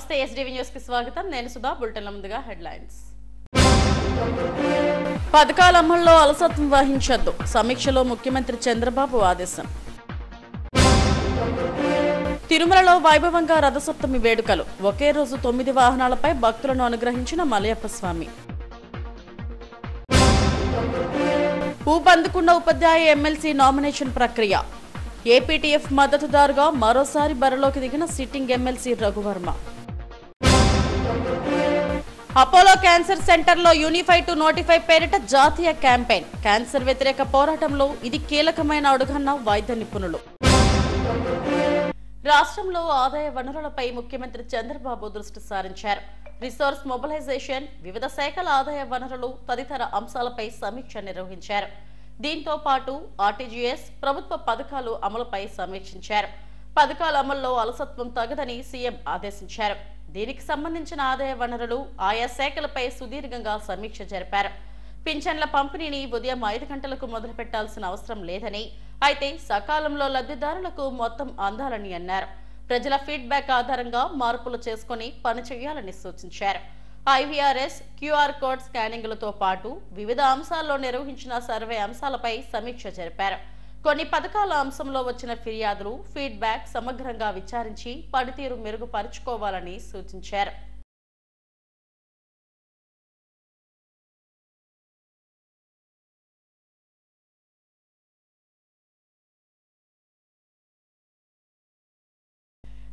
నమస్తే SDV news కి స్వాగతం. నేను సుధా. బులెటిన్ల ముందుగా హెడ్లైన్స్. పథకాల అమల్లో అలసత్వం వహించొద్దు, సమీక్షలో ముఖ్యమంత్రి చంద్రబాబు ఆదేశం. తిరుమలలో వైభవంగా రథసప్తమి వేడుకలు, ఒకే రోజు 9 వాహనాలపై భక్తులను అనుగ్రహించిన మలయప్ప స్వామి. ఊపందుకున్న ఉపాధ్యాయ ఎమ్మెల్సీ నామినేషన్ ప్రక్రియ, ఏపీటీఎఫ్ మద్దతుదారుగా మరోసారి బరిలోకి దిగిన sitting MLC Raghu Varma. Apollo cancer సెంటర్లో యూనిఫై టు నోటిఫై పేరిట జాతీయ క్యాంపెయిన్, క్యాన్సర్ వ్యతిరేక పోరాటంలో ఇది కీలకమైన అడుగన్న వైద్య నిపుణులు. రాష్ట్రంలో ఆదాయ వనరులపై ముఖ్యమంత్రి చంద్రబాబు దృష్టి సారించారు. రిసోర్స్ మొబిలైజేషన్, వివిధ శాఖల ఆదాయ వనరులు తదితర అంశాలపై సమీక్ష నిర్వహించారు. దీంతో పాటు ఆర్టీజీఎస్, ప్రభుత్వ పథకాలు అమలుపై సమీక్షించారు. పథకాల అమల్లో అలసత్వం తగదని సీఎం ఆదేశించారు. దీనికి సంబంధించిన ఆదాయ వనరులు, ఆయా శాఖలపై సుదీర్ఘంగా సమీక్ష జరిపారు. పింఛన్ల పంపిణీని ఉదయం 5 గంటలకు మొదలు పెట్టాల్సిన అవసరం లేదని, అయితే సకాలంలో లబ్ధిదారులకు మొత్తం అందాలని అన్నారు. ప్రజల ఫీడ్బ్యాక్ ఆధారంగా మార్పులు చేసుకుని పనిచేయాలని సూచించారు. ఐవీఆర్ఎస్, క్యూఆర్ కోడ్ స్కానింగ్లతో పాటు వివిధ అంశాల్లో నిర్వహించిన సర్వే అంశాలపై సమీక్ష జరిపారు. కొన్ని పథకాల అంశంలో వచ్చిన ఫిర్యాదులు, ఫీడ్బ్యాక్ సమగ్రంగా విచారించి పనితీరు మెరుగుపరుచుకోవాలని సూచించారు.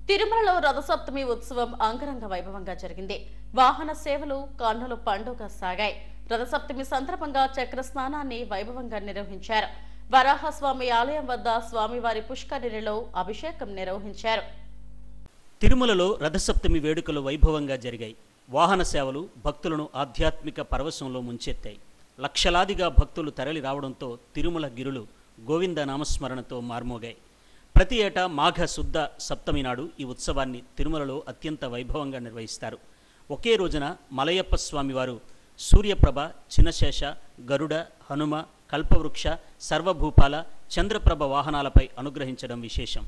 తిరుమలలో రథసప్తమి ఉత్సవం అంగరంగ వైభవంగా జరిగింది. వాహన సేవలు కన్నుల పండుగ సాగాయి. రథసప్తమి సందర్భంగా చక్ర స్నానాన్ని వైభవంగా నిర్వహించారు. వరాహస్వామి ఆలయం వద్ద స్వామివారి పుష్కరిణిలో అభిషేకం నిర్వహించారు. తిరుమలలో రథసప్తమి వేడుకలు వైభవంగా జరిగాయి. వాహన సేవలు భక్తులను ఆధ్యాత్మిక పరవశంలో ముంచెత్తాయి. లక్షలాదిగా భక్తులు తరలి రావడంతో తిరుమల గిరులు గోవింద నామస్మరణతో మార్మోగాయి. ప్రతి ఏటా మాఘ శుద్ధ సప్తమి నాడు ఈ ఉత్సవాన్ని తిరుమలలో అత్యంత వైభవంగా నిర్వహిస్తారు. ఒకే రోజున మలయప్ప స్వామివారు సూర్యప్రభ, చినశేష, గరుడ, హనుమ, కల్పవృక్ష, సర్వభూపాల, చంద్రప్రభ వాహనాలపై అనుగ్రహించడం విశేషం.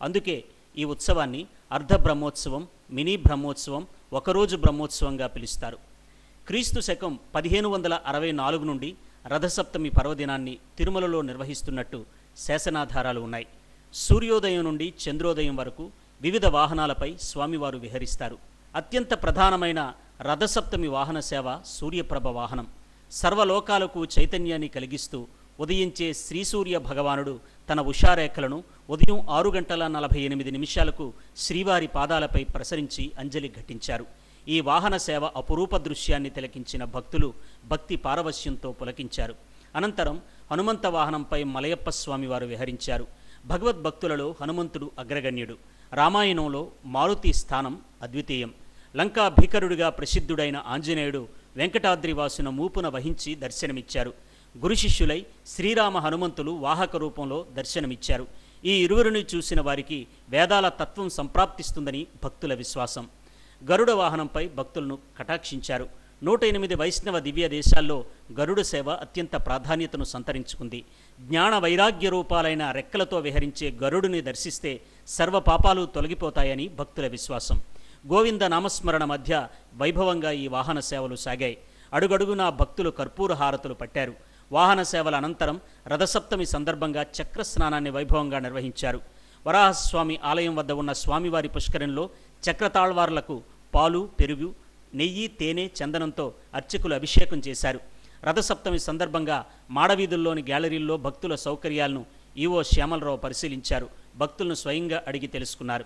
అందుకే ఈ ఉత్సవాన్ని అర్ధ బ్రహ్మోత్సవం, మినీ బ్రహ్మోత్సవం, ఒకరోజు బ్రహ్మోత్సవంగా పిలుస్తారు. క్రీస్తు శకం 1564 నుండి రథసప్తమి పర్వదినాన్ని తిరుమలలో నిర్వహిస్తున్నట్టు శాసనాధారాలు ఉన్నాయి. సూర్యోదయం నుండి చంద్రోదయం వరకు వివిధ వాహనాలపై స్వామివారు విహరిస్తారు. అత్యంత ప్రధానమైన రథసప్తమి వాహన సేవ సూర్యప్రభ వాహనం. సర్వలోకాలకు చైతన్యాన్ని కలిగిస్తూ ఉదయించే శ్రీసూర్య భగవానుడు తన ఉషారేఖలను ఉదయం 6:48 శ్రీవారి పాదాలపై ప్రసరించి అంజలి ఘటించారు. ఈ వాహన సేవ అపురూప దృశ్యాన్ని తిలకించిన భక్తులు భక్తి పారవశ్యంతో పులకించారు. అనంతరం హనుమంత వాహనంపై మలయప్ప స్వామివారు విహరించారు. భగవద్భక్తులలో హనుమంతుడు అగ్రగణ్యుడు. రామాయణంలో మారుతి స్థానం అద్వితీయం. లంకా భీకరుడిగా ప్రసిద్ధుడైన ఆంజనేయుడు వెంకటాద్రివాసున మూపున వహించి దర్శనమిచ్చారు. గురు శిష్యులై శ్రీరామ హనుమంతులు వాహక రూపంలో దర్శనమిచ్చారు. ఈ ఇరువురిని చూసిన వారికి వేదాల తత్వం సంప్రాప్తిస్తుందని భక్తుల విశ్వాసం. గరుడ వాహనంపై భక్తులను కటాక్షించారు. 108 వైష్ణవ దివ్య దేశాల్లో గరుడ సేవ అత్యంత ప్రాధాన్యతను సంతరించుకుంది. జ్ఞాన వైరాగ్య రూపాలైన రెక్కలతో విహరించే గరుడుని దర్శిస్తే సర్వ పాపాలు తొలగిపోతాయని భక్తుల విశ్వాసం. గోవింద నామస్మరణ మధ్య వైభవంగా ఈ వాహన సేవలు సాగాయి. అడుగడుగునా భక్తులు కర్పూర హారతులు పట్టారు. వాహన సేవల అనంతరం రథసప్తమి సందర్భంగా చక్ర స్నానాన్ని వైభవంగా నిర్వహించారు. వరాహస్వామి ఆలయం వద్ద ఉన్న స్వామివారి పుష్కరిణిలో చక్రతాళ్వార్లకు పాలు, పెరుగు, నెయ్యి, తేనె, చందనంతో అర్చకులు అభిషేకం చేశారు. రథసప్తమి సందర్భంగా మాడవీధుల్లోని గ్యాలరీల్లో భక్తుల సౌకర్యాలను ఈవో శ్యామలరావు పరిశీలించారు. భక్తులను స్వయంగా అడిగి తెలుసుకున్నారు.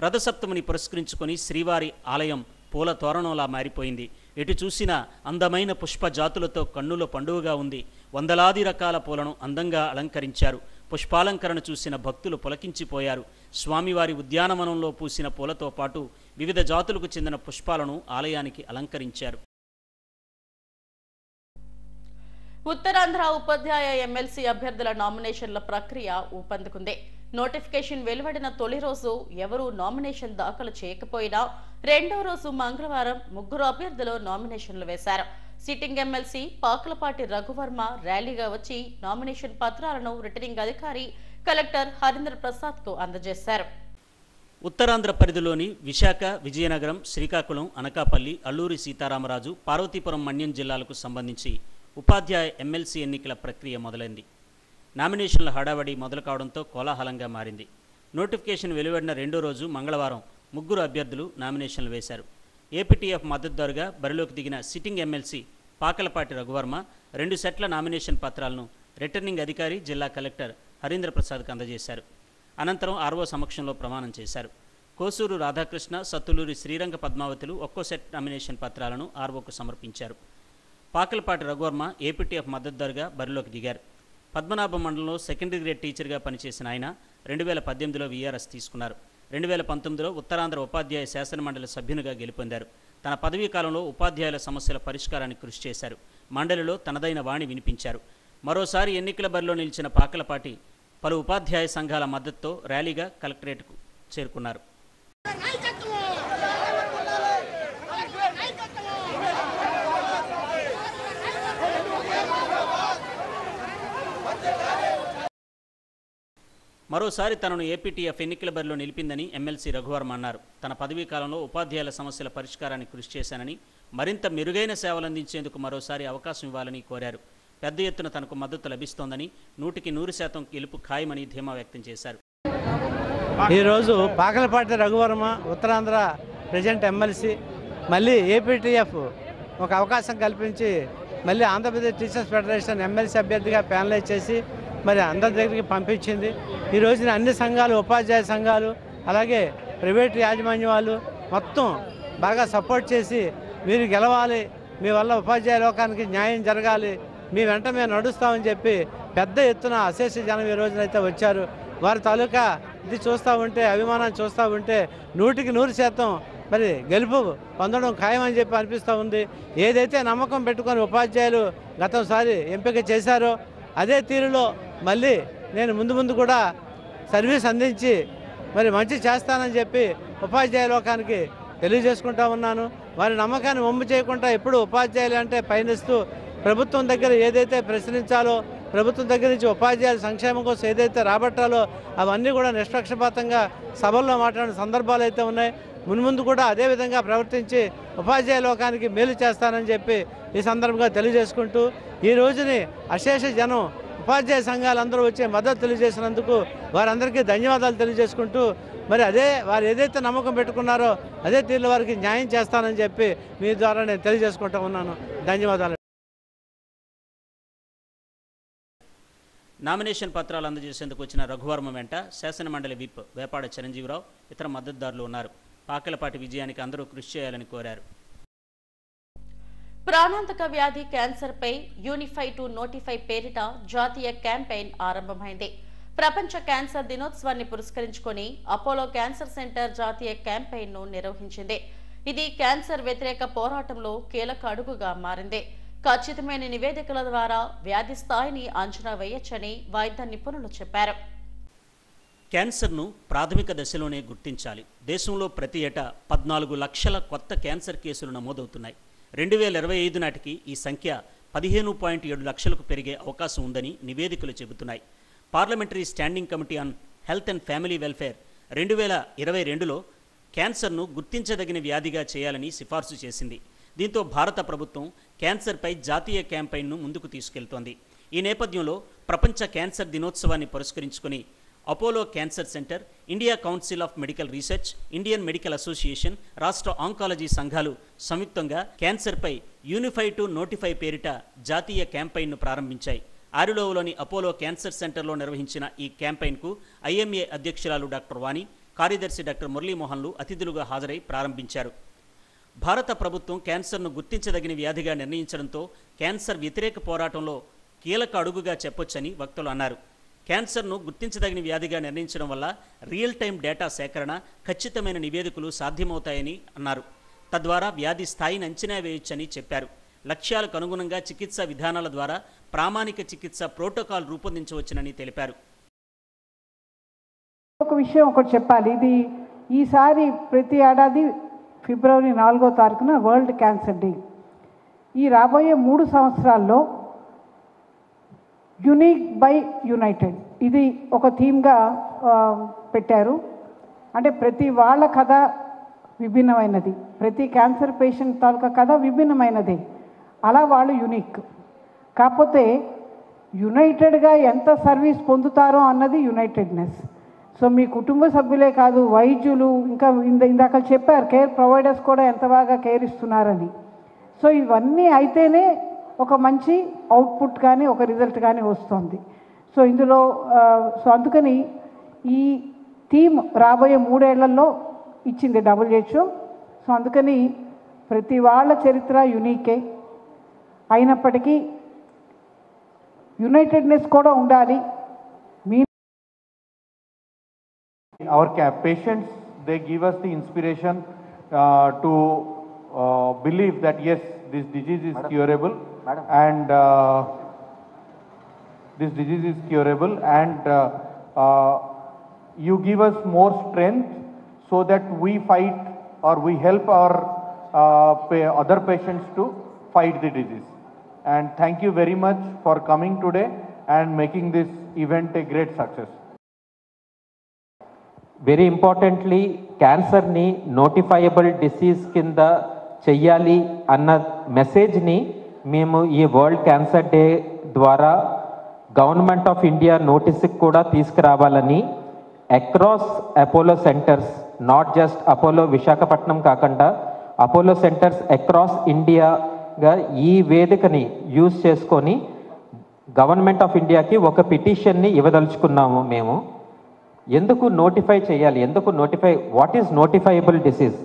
రథసప్తమిని పురస్కరించుకొని శ్రీవారి ఆలయం పూల తోరణంలా మారిపోయింది. ఎటు చూసినా అందమైన పుష్ప జాతులతో కన్నుల పండుగగా ఉంది. వందలాది రకాల పూలను అందంగా అలంకరించారు. పుష్పాలంకరణ చూసిన భక్తులు పులకించిపోయారు. స్వామివారి ఉద్యానవనంలో పూసిన పూలతో పాటు వివిధ జాతులకు చెందిన పుష్పాలను ఆలయానికి అలంకరించారు. ఉత్తరాంధ్ర ఉపాధ్యాయ ఎమ్మెల్సీ అభ్యర్థుల నామినేషన్ల ప్రక్రియ ఊపందుకుంది. నోటిఫికేషన్ వెలువడిన తొలి రోజు ఎవరూ నామినేషన్ దాఖలు చేయకపోయినా రెండో రోజు మంగళవారం 3 అభ్యర్థులు నామినేషన్లు వేశారు. సిట్టింగ్ ఎమ్మెల్సీ పాకలపాటి రఘువర్మ ర్యాలీగా వచ్చి నామినేషన్ పత్రాలను రిటర్నింగ్ అధికారి కలెక్టర్ హరీంద్ర ప్రసాద్ కు అందజేశారు. ఉత్తరాంధ్ర పరిధిలోని విశాఖ, విజయనగరం, శ్రీకాకుళం, అనకాపల్లి, అల్లూరి సీతారామరాజు, పార్వతీపురం, మన్యం జిల్లాలకు సంబంధించి ఉపాధ్యాయ ఎమ్మెల్సీ ఎన్నికల ప్రక్రియ మొదలైంది. నామినేషన్ల హడావడి మొదలు కావడంతో కోలాహలంగా మారింది. నోటిఫికేషన్ వెలువడిన రెండో రోజు మంగళవారం 3 అభ్యర్థులు నామినేషన్లు వేశారు. ఏపీటీఎఫ్ మద్దతుదారుగా బరిలోకి దిగిన సిట్టింగ్ ఎమ్మెల్సీ పాకలపాటి రఘువర్మ 2 సెట్ల నామినేషన్ పత్రాలను రిటర్నింగ్ అధికారి జిల్లా కలెక్టర్ హరీంద్ర ప్రసాద్కు అందజేశారు. అనంతరం ఆర్ఓ సమక్షంలో ప్రమాణం చేశారు. కోసూరు రాధాకృష్ణ, సత్తులూరి శ్రీరంగ పద్మావతులు ఒక్కో సెట్ నామినేషన్ పత్రాలను ఆర్ఓకు సమర్పించారు. పాకలపాటి రఘువర్మ ఏపీటీఎఫ్ మద్దతుదారుగా బరిలోకి దిగారు. పద్మనాభం మండలంలో సెకండరీ గ్రేడ్ టీచర్గా పనిచేసిన ఆయన 2018లో వీఆర్ఎస్ తీసుకున్నారు. 2019లో ఉత్తరాంధ్ర ఉపాధ్యాయ శాసనమండలి సభ్యునిగా గెలుపొందారు. తన పదవీ కాలంలో ఉపాధ్యాయుల సమస్యల పరిష్కారానికి కృషి చేశారు. మండలిలో తనదైన వాణి వినిపించారు. మరోసారి ఎన్నికల బరిలో నిలిచిన పాకలపాటి పలు ఉపాధ్యాయ సంఘాల మద్దతుతో ర్యాలీగా కలెక్టరేట్కు చేరుకున్నారు. మరోసారి తనను ఏపీటీఎఫ్ ఎన్నికల బరిలో నిలిపిందని ఎమ్మెల్సీ రఘువర్మ అన్నారు. తన పదవీ కాలంలో ఉపాధ్యాయుల సమస్యల పరిష్కారానికి కృషి చేశానని, మరింత మెరుగైన సేవలు అందించేందుకు మరోసారి అవకాశం ఇవ్వాలని కోరారు. పెద్ద ఎత్తున తనకు మద్దతు లభిస్తోందని, 100% గెలుపు ఖాయమని ధీమా వ్యక్తం చేశారు. ఈరోజు పాకలపాటి రఘువర్మ ఉత్తరాంధ్ర ప్రెసిడెంట్ ఎమ్మెల్సీ మళ్ళీ ఏపీటీఎఫ్ ఒక అవకాశం కల్పించి మళ్ళీ ఆంధ్రప్రదేశ్ టీచర్స్ ఫెడరేషన్ ఎమ్మెల్సీ అభ్యర్థిగా ప్యానలైజ్ చేసి మరి అందరి దగ్గరికి పంపించింది. ఈ రోజున అన్ని సంఘాలు, ఉపాధ్యాయ సంఘాలు, అలాగే ప్రైవేట్ యాజమాన్య వాళ్ళు మొత్తం బాగా సపోర్ట్ చేసి మీరు గెలవాలి, మీ వల్ల ఉపాధ్యాయ లోకానికి న్యాయం జరగాలి, మీ వెంట మేము నడుస్తామని చెప్పి పెద్ద ఎత్తున అశేష జనం ఈ రోజునైతే వచ్చారు. వారి తాలూకా ఇది చూస్తూ ఉంటే, అభిమానాన్ని చూస్తూ ఉంటే 100% మరి గెలుపు పొందడం ఖాయమని చెప్పి అనిపిస్తూ ఉంది. ఏదైతే నమ్మకం పెట్టుకొని ఉపాధ్యాయులు గతంసారి ఎంపిక చేశారో అదే తీరులో మళ్ళీ నేను ముందు కూడా సర్వీస్ అందించి మరి మంచి చేస్తానని చెప్పి ఉపాధ్యాయ లోకానికి తెలియజేసుకుంటా ఉన్నాను. వారి నమ్మకాన్ని వమ్ము చేయకుండా ఎప్పుడు ఉపాధ్యాయులు అంటే పయనిస్తూ ప్రభుత్వం దగ్గర ఏదైతే ప్రశ్నించాలో, ప్రభుత్వం దగ్గర నుంచి ఉపాధ్యాయుల సంక్షేమం కోసం ఏదైతే రాబట్టాలో అవన్నీ కూడా నిష్పక్షపాతంగా సభల్లో మాట్లాడిన సందర్భాలు అయితే ఉన్నాయి. మున్ముందు కూడా అదేవిధంగా ప్రవర్తించి ఉపాధ్యాయ లోకానికి మేలు చేస్తానని చెప్పి ఈ సందర్భంగా తెలియజేసుకుంటూ ఈ రోజుని అశేష జనం ఉపాధ్యాయ సంఘాలందరూ వచ్చే మద్దతు తెలియజేసినందుకు వారందరికీ ధన్యవాదాలు తెలియజేసుకుంటూ మరి వారు ఏదైతే నమ్మకం పెట్టుకున్నారో అదే తీరులో వారికి న్యాయం చేస్తానని చెప్పి మీ ద్వారా నేను తెలియజేసుకుంటూ ఉన్నాను. ధన్యవాదాలు. నామినేషన్ పత్రాలు అందజేసేందుకు వచ్చిన రఘువర్మ వెంట శాసనమండలి విప్ వేపాడ చిరంజీవిరావు, ఇతర మద్దతుదారులు ఉన్నారు. పాకలపాటి విజయానికి అందరూ కృషి చేయాలని కోరారు. ప్రాణాంతక వ్యాధి క్యాన్సర్ పై యూనిఫై టు నోటిఫై పేరిట జాతీయ క్యాంపెయిన్ ఆరంభమైంది. ప్రపంచ క్యాన్సర్ దినోత్సవాన్ని పురస్కరించుకొని అపోలో క్యాన్సర్ సెంటర్ జాతీయ క్యాంపెయిన్ ను నిర్వహించింది. ఇది క్యాన్సర్ వ్యతిరేక పోరాటంలో కీలక అడుగుగా మారింది. ఖచ్చితమైన నివేదికల ద్వారా వ్యాధి స్థాయిని అంచనా వేయొచ్చని వైద్య నిపుణులు చెప్పారు. క్యాన్సర్ను ప్రాథమిక దశలోనే గుర్తించాలి. దేశంలో ప్రతి ఏటా 14 లక్షల కొత్త క్యాన్సర్ కేసులు నమోదవుతున్నాయి. 2025 నాటికి ఈ సంఖ్య 15.7 లక్షలకు పెరిగే అవకాశం ఉందని నివేదికలు చెబుతున్నాయి. Parliamentary standing committee on health and family welfare 2022లో క్యాన్సర్ను గుర్తించదగిన వ్యాధిగా చేయాలని సిఫార్సు చేసింది. దీంతో భారత ప్రభుత్వం క్యాన్సర్పై జాతీయ క్యాంపెయిన్ను ముందుకు తీసుకెళ్తోంది. ఈ నేపథ్యంలో ప్రపంచ క్యాన్సర్ దినోత్సవాన్ని పురస్కరించుకుని Apollo cancer centre, India council of medical research, Indian medical association, రాష్ట్ర ఆంకాలజీ సంఘాలు సంయుక్తంగా క్యాన్సర్పై యూనిఫై టు నోటిఫై పేరిట జాతీయ క్యాంపెయిన్ను ప్రారంభించాయి. ఆరిలోవులోని అపోలో క్యాన్సర్ సెంటర్లో నిర్వహించిన ఈ క్యాంపెయిన్కు ఐఎంఏ అధ్యక్షురాలు డాక్టర్ వాణి, కార్యదర్శి డాక్టర్ మురళీమోహన్లు అతిథులుగా హాజరై ప్రారంభించారు. భారత ప్రభుత్వం క్యాన్సర్ను గుర్తించదగిన వ్యాధిగా నిర్ణయించడంతో క్యాన్సర్ వ్యతిరేక పోరాటంలో కీలక అడుగుగా చెప్పొచ్చని వక్తలు అన్నారు. క్యాన్సర్ను గుర్తించదగిన వ్యాధిగా నిర్ణయించడం వల్ల రియల్ టైం డేటా సేకరణ, ఖచ్చితమైన నివేదికలు సాధ్యమవుతాయని అన్నారు. తద్వారా వ్యాధి స్థాయిని అంచనా వేయొచ్చని చెప్పారు. లక్ష్యాలకు అనుగుణంగా చికిత్సా విధానాల ద్వారా ప్రామాణిక చికిత్స ప్రోటోకాల్ రూపొందించవచ్చునని తెలిపారు. ఒక విషయం ఒకటి చెప్పాలి. ఇది ఈసారి ప్రతి ఏడాది ఫిబ్రవరి 4వ తారీఖున వరల్డ్ క్యాన్సర్ డే. ఈ రాబోయే 3 సంవత్సరాల్లో యునిక్ బై యునైటెడ్ ఇది ఒక థీమ్గా పెట్టారు. అంటే ప్రతి వాళ్ళ కథ విభిన్నమైనది, ప్రతి క్యాన్సర్ పేషెంట్ తాలూకా కథ విభిన్నమైనది. అలా వాళ్ళు యునిక్. కాకపోతే యునైటెడ్గా ఎంత సర్వీస్ పొందుతారో అన్నది యునైటెడ్నెస్. సో మీ కుటుంబ సభ్యులే కాదు, వైద్యులు, ఇంకా ఇందాక చెప్పారు కేర్ ప్రొవైడర్స్ కూడా ఎంత బాగా కేర్ ఇస్తున్నారని. సో ఇవన్నీ అయితేనే ఒక మంచి అవుట్పుట్ కానీ ఒక రిజల్ట్ కానీ వస్తుంది. సో ఇందులో అందుకని ఈ థీమ్ రాబోయే 3 ఏళ్లలో ఇచ్చింది WHO. సో అందుకని ప్రతి వాళ్ళ చరిత్ర యునీకే అయినప్పటికీ యునైటెడ్నెస్ కూడా ఉండాలి. Our patients, they give us the inspiration to believe that yes, this disease is curable, and this disease is curable, and you give us more strength so that we fight or we help our other patients to fight the disease. And thank you very much for coming today and making this event a great success. Very importantly క్యాన్సర్ని notifiable disease కింద చెయ్యాలి అన్న మెసేజ్ని మేము ఈ world cancer day ద్వారా government of India నోటీస్కి కూడా తీసుకురావాలని across Apollo centres, not just Apollo Visakhapatnam కాకుండా అపోలో సెంటర్స్ అక్రాస్ ఇండియాగా ఈ వేదికని యూజ్ చేసుకొని గవర్నమెంట్ ఆఫ్ ఇండియాకి ఒక పిటిషన్ని ఇవ్వదలుచుకున్నాము. మేము ఎందుకు నోటిఫై చేయాలి, ఎందుకు notify, what is notifiable disease?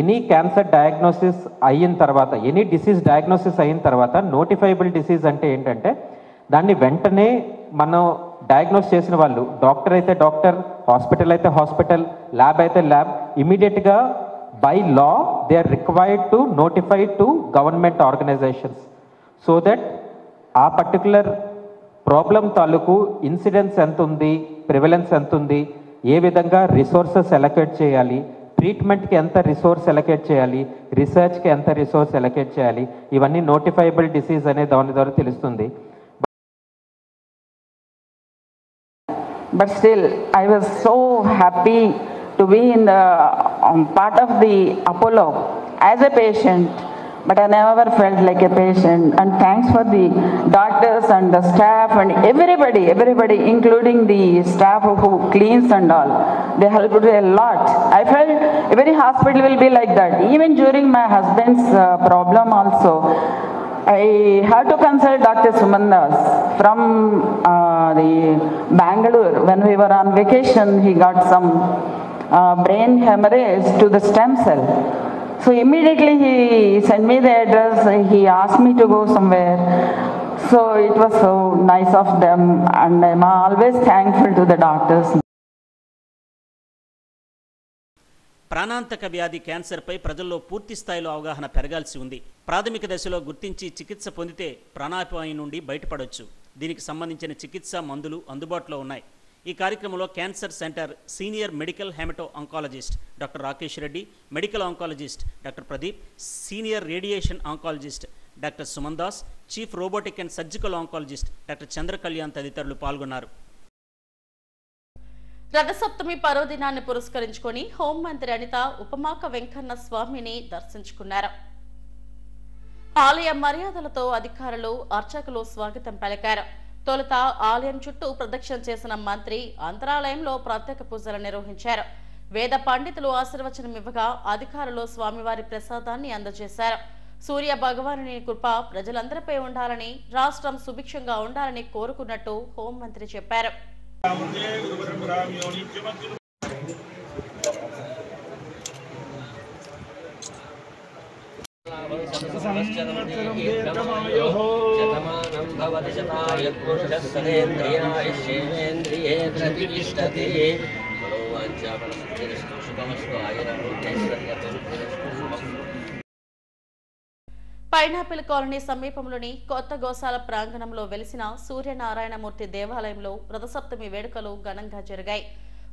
Any cancer diagnosis అయిన తర్వాత, ఎనీ డిసీజ్ డయాగ్నోసిస్ అయిన తర్వాత నోటిఫైయబుల్ డిసీజ్ అంటే ఏంటంటే దాన్ని వెంటనే మనం డయాగ్నోస్ చేసిన వాళ్ళు, డాక్టర్ అయితే డాక్టర్, హాస్పిటల్ అయితే హాస్పిటల్, ల్యాబ్ అయితే ల్యాబ్, ఇమీడియట్గా by law they are required to notify to government organisations so that ఆ పర్టికులర్ ప్రాబ్లం తాలూకు ఇన్సిడెన్స్ ఎంత ఉంది, ప్రివలెన్స్ ఎంత ఉంది, ఏ విధంగా రిసోర్సెస్ ఎలకేట్ చేయాలి, ట్రీట్మెంట్కి ఎంత రిసోర్స్ ఎలకేట్ చేయాలి, రీసెర్చ్కి ఎంత రిసోర్స్ ఎలకేట్ చేయాలి, ఇవన్నీ నోటిఫైబుల్ డిసీజ్ అనే దాని ద్వారా తెలుస్తుంది. But still, I was so happy to be in the part of the Apollo as a patient. But I never felt like a patient, and thanks for the doctors and the staff and everybody, including the staff who cleans and all. They helped a lot. I felt every hospital will be like that. Even during my husband's problem also, I had to consult Dr. Sumandas from the Bangalore. When we were on vacation, he got some brain hemorrhage to the stem cell. So immediately he sent me the address, he asked me to go somewhere. So it was so nice of them, and I'm always thankful to the doctors. ప్రాణాంతక వ్యాధి క్యాన్సర్పై ప్రజల్లో పూర్తి స్థాయిలో అవగాహన పెరగాల్సి ఉంది. ప్రాథమిక దశలో గుర్తించి చికిత్స పొందితే ప్రాణాపాయం నుండి బయటపడవచ్చు. దీనికి సంబంధించిన చికిత్సా మందులు అందుబాటులో ఉన్నాయి. ఈ కార్యక్రమంలో cancer centre senior medical hemato oncologist doctor Rakesh Reddy, medical oncologist doctor Pradeep, senior radiation oncologist doctor Suman Das, chief robotic and surgical oncologist doctor Chandra Kalyan తదితరులు పాల్గొన్నారు. రథసప్తమి పర్వదినాన్ని పురస్కరించుకొని హోంమంత్రి అనిత ఉపమాక వెంకన్న స్వామిని దర్శించుకున్నారు. ఆలయ మర్యాదలతో అధికారులు అర్చకులు స్వాగతం పలికారు. తొలుత ఆలయం చుట్టూ ప్రదక్షిణ చేసిన మంత్రి అంతరాలయంలో ప్రత్యేక పూజలు నిర్వహించారు. వేద పండితులు ఆశీర్వచనం ఇవ్వగా అధికారులు స్వామివారి ప్రసాదాన్ని అందజేశారు. సూర్య భగవానుని కృప ప్రజలందరిపై ఉండాలని, రాష్ట్రం సుభిక్షంగా ఉండాలని కోరుకున్నట్టు హోంమంత్రి చెప్పారు. పైనాపిల్ కాలనీ సమీపంలోని కొత్త గోశాల ప్రాంగణంలో వెలిసిన సూర్యనారాయణమూర్తి దేవాలయంలో రథసప్తమి వేడుకలు ఘనంగా జరిగాయి.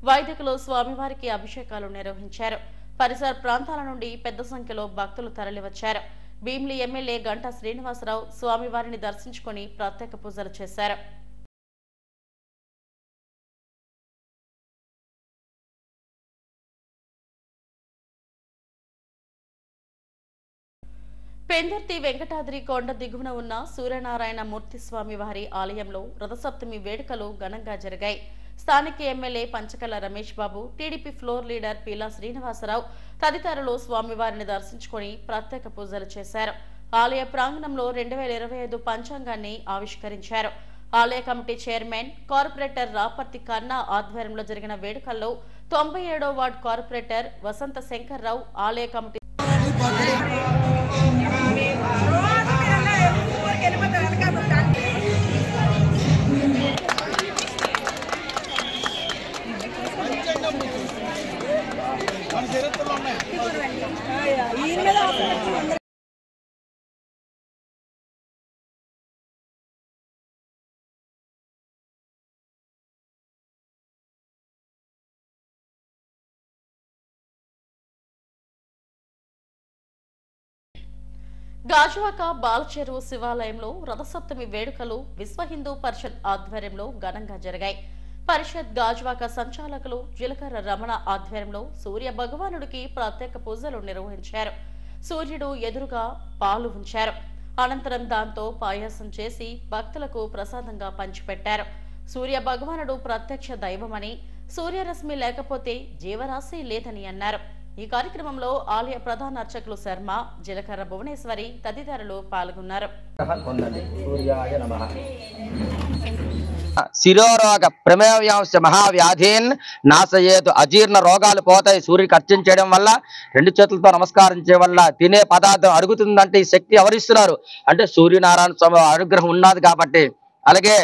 వైదికులు స్వామివారికి అభిషేకాలు నిర్వహించారు. పరిసర ప్రాంతాల నుండి పెద్ద సంఖ్యలో భక్తులు తరలివచ్చారు. భీమిలి ఎమ్మెల్యే గంటా శ్రీనివాసరావు స్వామివారిని దర్శించుకుని ప్రత్యేక పూజలు చేశారు. పెందుర్తి వెంకటాద్రి కొండ దిగువన ఉన్న సూర్యనారాయణ మూర్తి స్వామి వారి ఆలయంలో రథసప్తమి వేడుకలు ఘనంగా జరిగాయి. స్థానిక MLA Panchakarla Ramesh Babu, TDP floor leader Peela Srinivasarao తదితరులు స్వామివారిని దర్శించుకుని ప్రత్యేక పూజలు చేశారు. ఆలయ ప్రాంగణంలో 2025 పంచాంగాన్ని ఆవిష్కరించారు. ఆలయ కమిటీ చైర్మన్ కార్పొరేటర్ రాపర్తి కన్నా ఆధ్వర్యంలో జరిగిన వేడుకల్లో 97వ వార్డు కార్పొరేటర్ వసంత శంకర్రావు, ఆలయ కమిటీ గాజువాక బాలచెరువు శివాలయంలో రథసప్తమి వేడుకలు విశ్వ హిందూ పరిషత్ ఆధ్వర్యంలో ఘనంగా జరిగాయి. పరిషత్ గాజువాక సంచాలకులు జిలకర్ర రమణ ఆధ్వర్యంలో సూర్య భగవానుడికి ప్రత్యేక పూజలు నిర్వహించారు. సూర్యుడు ఎదురుగా పాలు ఉంచారు. అనంతరం దాంతో పాయాసం చేసి భక్తులకు ప్రసాదంగా పంచిపెట్టారు. సూర్య భగవానుడు ప్రత్యక్ష దైవమని, సూర్యరశ్మి లేకపోతే జీవరాశి లేదని అన్నారు. ఈ కార్యక్రమంలో ఆలయ ప్రధాన అర్చకులు శర్మ, జిలకర్ర భువనేశ్వరి తదితరులు పాల్గొన్నారు. శిరోరోగ ప్రమేయాంశ మహావ్యాధీన్ నాశయేతు, అజీర్ణ రోగాలు పోతాయి సూర్యుడికి అర్చన చేయడం వల్ల. 2 చేతులతో నమస్కరించే వల్ల తినే పదార్థం అడుగుతుందంటే ఈ శక్తి ఎవరిస్తున్నారు అంటే సూర్యనారాయణ స్వామి అనుగ్రహం ఉన్నది కాబట్టి. అలాగే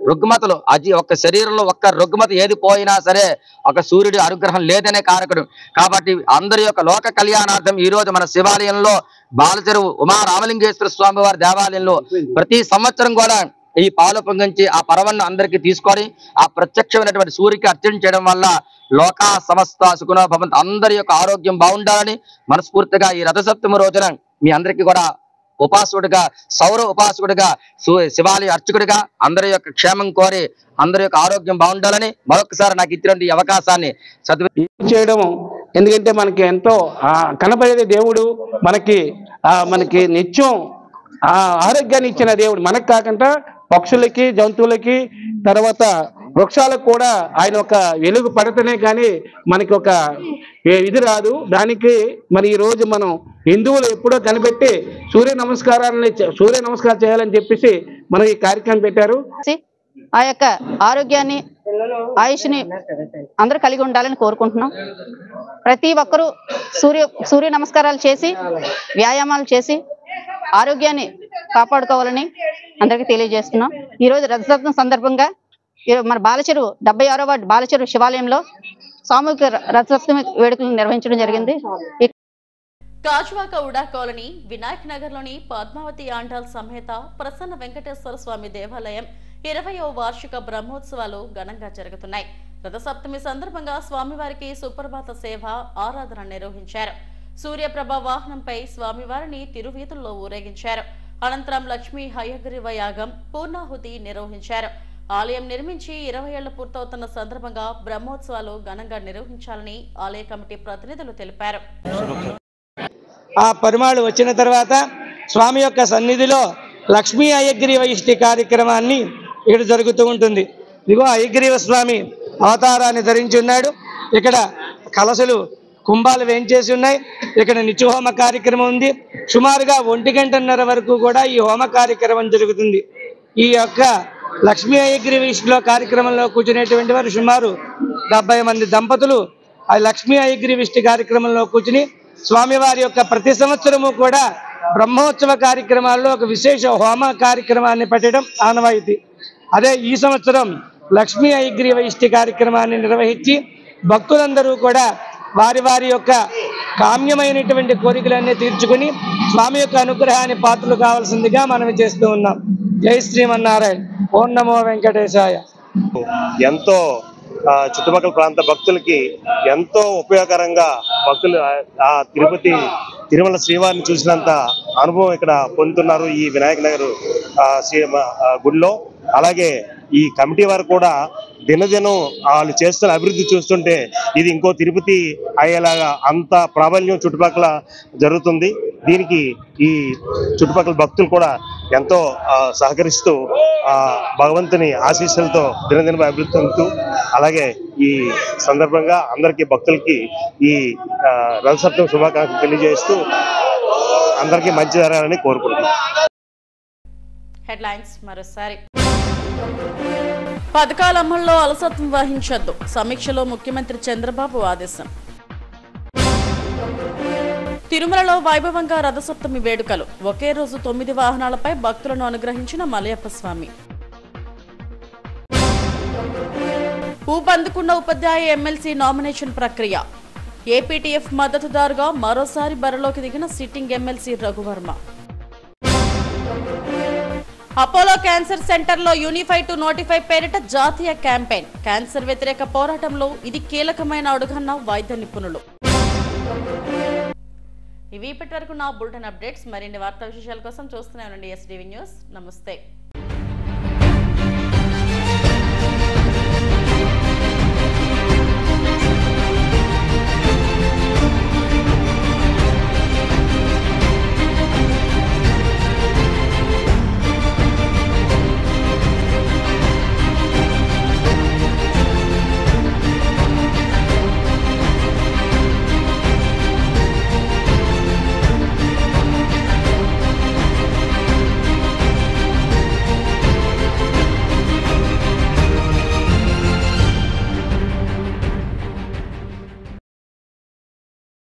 రుగ్మతలు ఒక శరీరంలో ఒక్క రుగ్మత ఏది పోయినా సరే ఒక సూర్యుడి అనుగ్రహం లేదనే కారకుడు కాబట్టి అందరి యొక్క లోక కళ్యాణార్థం ఈ రోజు మన శివాలయంలో బాలచెరువు ఉమా రామలింగేశ్వర స్వామి వారి దేవాలయంలో ప్రతి సంవత్సరం కూడా ఈ పాలు పొంగించి ఆ పరవన్ను అందరికీ తీసుకొని ఆ ప్రత్యక్షమైనటువంటి సూర్యుడికి అర్చన చేయడం వల్ల లోక సమస్త సుఖనో భవంతు, అందరి యొక్క ఆరోగ్యం బాగుండాలని మనస్ఫూర్తిగా ఈ రథసప్తమి రోజున మీ అందరికీ కూడా ఉపాసకుడిగా, సౌర ఉపాసకుడిగా, శివాలయ అర్చకుడిగా అందరి యొక్క క్షేమం కోరి అందరి యొక్క ఆరోగ్యం బాగుండాలని మరొకసారి నాకు ఇచ్చినటువంటి ఈ అవకాశాన్ని చేయడం. ఎందుకంటే మనకి ఎంతో కనపడేది దేవుడు, మనకి నిత్యం ఆరోగ్యాన్ని ఇచ్చిన దేవుడు. మనకు కాకుండా పక్షులకి, జంతువులకి, తర్వాత వృక్షాలకు కూడా ఆయన ఒక వెలుగు పడితేనే కానీ మనకి ఒక ఇది రాదు. దానికి మరి ఈ రోజు మనం హిందువులు ఎప్పుడో కనిపెట్టి సూర్య నమస్కారం చేయాలని చెప్పేసి మనం ఈ కార్యక్రమం పెట్టారు. ఆ యొక్క ఆరోగ్యాన్ని, ఆయుష్ని అందరూ కలిగి ఉండాలని కోరుకుంటున్నాం. ప్రతి ఒక్కరూ సూర్య నమస్కారాలు చేసి, వ్యాయామాలు చేసి ఆరోగ్యాన్ని కాపాడుకోవాలని అందరికీ తెలియజేస్తున్నాం. ఈరోజు రథసప్తమి సందర్భంగా మన బాలచెరువు 76వ వార్డు బాలచెరువు శివాలయంలో సామూహిక రథసప్తమి వేడుకలను నిర్వహించడం జరిగింది. గాజువాక ఉడా కాలనీ వినాయక్ నగర్ లోని పద్మావతి ఆండాల్ సమేత ప్రసన్న వెంకటేశ్వర స్వామి దేవాలయం 20వ వార్షిక బ్రహ్మోత్సవాలు ఘనంగా జరుగుతున్నాయి. రథసప్తమి సందర్భంగా స్వామివారికి సుప్రభాత సేవ, ఆరాధన నిర్వహించారు. సూర్యప్రభ వాహనంపై స్వామివారిని తిరువీధుల్లో ఊరేగించారు. అనంతరం లక్ష్మీ హయగ్రీవ యాగం పూర్ణాహుతి నిర్వహించారు. ఆలయం నిర్మించి 20 ఏళ్లు పూర్తవుతున్న సందర్భంగా బ్రహ్మోత్సవాలు ఘనంగా నిర్వహించాలని ఆలయ కమిటీ ప్రతినిధులు తెలిపారు. ఆ పరిమాణాలు వచ్చిన తర్వాత స్వామి యొక్క సన్నిధిలో లక్ష్మీ హయగ్రీవ ఇష్టి కార్యక్రమాన్ని ఇక్కడ జరుగుతూ ఉంటుంది. ఇదిగో హయగ్రీవ స్వామి అవతారాన్ని ధరించి ఉన్నాడు. ఇక్కడ కలశలు కుంభాలు వేయించేసి ఉన్నాయి. ఇక్కడ నిత్యహోమ కార్యక్రమం ఉంది. సుమారుగా 1 గంటన్నర వరకు కూడా ఈ హోమ కార్యక్రమం జరుగుతుంది. ఈ యొక్క లక్ష్మీ హయగ్రీవ ఇష్టిలో కార్యక్రమంలో కూర్చునేటువంటి వారు సుమారు 70 మంది దంపతులు ఆ లక్ష్మీ హయగ్రీవ ఇష్టి కార్యక్రమంలో కూర్చుని స్వామివారి యొక్క ప్రతి సంవత్సరము కూడా బ్రహ్మోత్సవ కార్యక్రమాల్లో ఒక విశేష హోమ కార్యక్రమాన్ని పెట్టడం ఆనవాయితీ. అదే ఈ సంవత్సరం లక్ష్మీ హయగ్రీవ ఇష్టి కార్యక్రమాన్ని నిర్వహించి భక్తులందరూ కూడా వారి వారి యొక్క కామ్యమైనటువంటి కోరికలన్నీ తీర్చుకుని స్వామి యొక్క అనుగ్రహాన్ని పాత్రలు కావాల్సిందిగా మనం చేస్తూ ఉన్నాం. జై శ్రీమన్నారాయణ. ఓం నమో వెంకటేశాయ. ఎంతో చుట్టుపక్కల ప్రాంత భక్తులకి ఎంతో ఉపయోగకరంగా భక్తులు ఆ తిరుమల శ్రీవారిని చూసినంత అనుభవం ఇక్కడ పొందుతున్నారు ఈ వినాయక నగర్ గుడిలో. అలాగే ఈ కమిటీ వారు కూడా దినదినం వాళ్ళు చేస్తున్న అభివృద్ధి చూస్తుంటే ఇది ఇంకో తిరుపతి అయ్యేలాగా అంత ప్రాబల్యం చుట్టుపక్కల జరుగుతుంది. దీనికి ఈ చుట్టుపక్కల భక్తులు కూడా ఎంతో సహకరిస్తూ భగవంతుని ఆశీస్సులతో దినదిన అభివృద్ధి చెందుతూ, అలాగే ఈ సందర్భంగా అందరికీ భక్తులకి ఈ రథసప్తమి శుభాకాంక్షలు తెలియజేస్తూ అందరికీ మంచి జరగాలని కోరుకుంటున్నాం. హెడ్లైన్స్ మరోసారి. పథకాల అమల్లో అలసత్వం వహించొద్దు, సమీక్షలో ముఖ్యమంత్రి చంద్రబాబు ఆదేశం. తిరుమలలో వైభవంగా రథసప్తమి వేడుకలు, ఒకే రోజు 9 వాహనాలపై భక్తులను అనుగ్రహించిన మలయప్ప స్వామి. ఊపందుకున్న ఉపాధ్యాయ ఎమ్మెల్సీ నామినేషన్ ప్రక్రియ, ఏపీటీఎఫ్ మద్దతుదారుగా మరోసారి బరిలోకి దిగిన sitting MLC Raghu Varma. Apollo cancer సెంటర్లో యూనిఫై టు నోటిఫై పేరిట జాతీయ క్యాంపెయిన్, క్యాన్సర్ వ్యతిరేక పోరాటంలో ఇది కీలకమైన అడుగన్న వైద్య నిపుణులు. ఇవి ఇప్పటి వరకు నా బులెటిన్ అప్డేట్స్. మరిన్ని వార్తా విశేషాల కోసం చూస్తూనే ఉండండి ఎస్టీవీ న్యూస్. నమస్తే.